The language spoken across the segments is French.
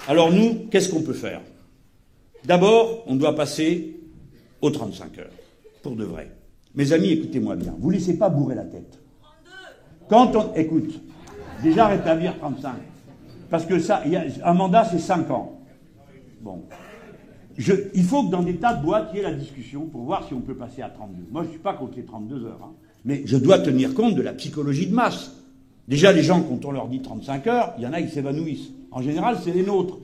Alors nous, qu'est-ce qu'on peut faire? D'abord, on doit passer aux 35 heures, pour de vrai. Mes amis, écoutez-moi bien, vous ne laissez pas bourrer la tête. Quand on... Écoute, déjà rétablir 35. Parce que ça, un mandat, c'est 5 ans. Bon. Il faut que dans des tas de boîtes, il y ait la discussion pour voir si on peut passer à 32. Moi, je ne suis pas contre les 32 heures. Hein. Mais je dois tenir compte de la psychologie de masse. Déjà, les gens, quand on leur dit 35 heures, il y en a qui s'évanouissent. En général, c'est les nôtres.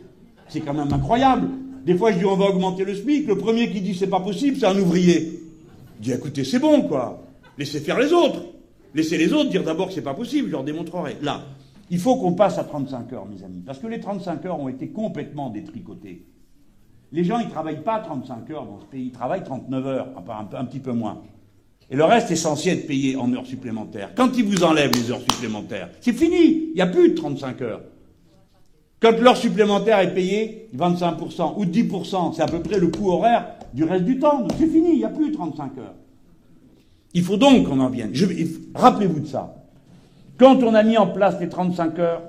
C'est quand même incroyable. Des fois, je dis on va augmenter le SMIC. Le premier qui dit c'est pas possible, c'est un ouvrier. Je dis écoutez, c'est bon, quoi. Laissez faire les autres. Laissez les autres dire d'abord que c'est pas possible, je leur démontrerai. Là, il faut qu'on passe à 35 heures, mes amis. Parce que les 35 heures ont été complètement détricotés. Les gens, ils travaillent pas 35 heures dans ce pays. Ils travaillent 39 heures, un petit peu moins. Et le reste est censé être payé en heures supplémentaires. Quand ils vous enlèvent les heures supplémentaires, c'est fini. Il n'y a plus de 35 heures. Quand l'heure supplémentaire est payée, 25% ou 10%, c'est à peu près le coût horaire du reste du temps. Donc c'est fini, il n'y a plus de 35 heures. Il faut donc qu'on en vienne. Rappelez-vous de ça. Quand on a mis en place les 35 heures,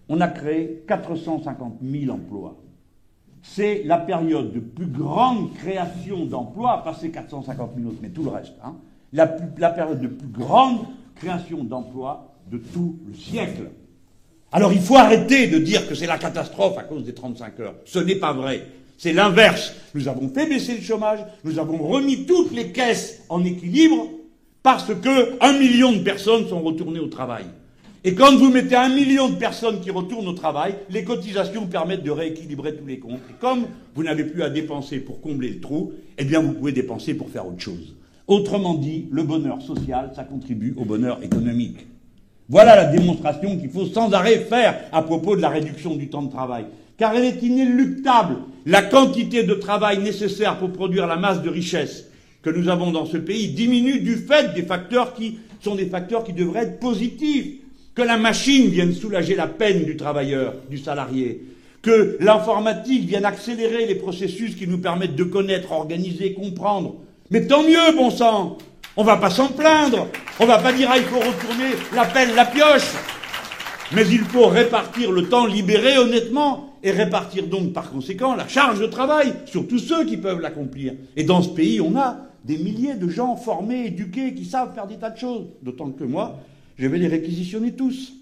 on a créé 450 000 emplois. C'est la période de plus grande création d'emplois, pas ces 450 000 autres, mais tout le reste. Hein, la période de plus grande création d'emplois de tout le siècle. Alors il faut arrêter de dire que c'est la catastrophe à cause des 35 heures. Ce n'est pas vrai. C'est l'inverse. Nous avons fait baisser le chômage, nous avons remis toutes les caisses en équilibre parce que 1 million de personnes sont retournées au travail. Et quand vous mettez 1 million de personnes qui retournent au travail, les cotisations permettent de rééquilibrer tous les comptes. Et comme vous n'avez plus à dépenser pour combler le trou, eh bien vous pouvez dépenser pour faire autre chose. Autrement dit, le bonheur social, ça contribue au bonheur économique. Voilà la démonstration qu'il faut sans arrêt faire à propos de la réduction du temps de travail. Car elle est inéluctable. La quantité de travail nécessaire pour produire la masse de richesse que nous avons dans ce pays diminue du fait des facteurs qui sont des facteurs qui devraient être positifs. Que la machine vienne soulager la peine du travailleur, du salarié. Que l'informatique vienne accélérer les processus qui nous permettent de connaître, organiser, comprendre. Mais tant mieux, bon sang. On va pas s'en plaindre. On va pas dire il faut retourner la pelle, la pioche. Mais il faut répartir le temps libéré honnêtement et répartir donc par conséquent la charge de travail sur tous ceux qui peuvent l'accomplir. Et dans ce pays, on a des milliers de gens formés, éduqués, qui savent faire des tas de choses. D'autant que moi, je vais les réquisitionner tous.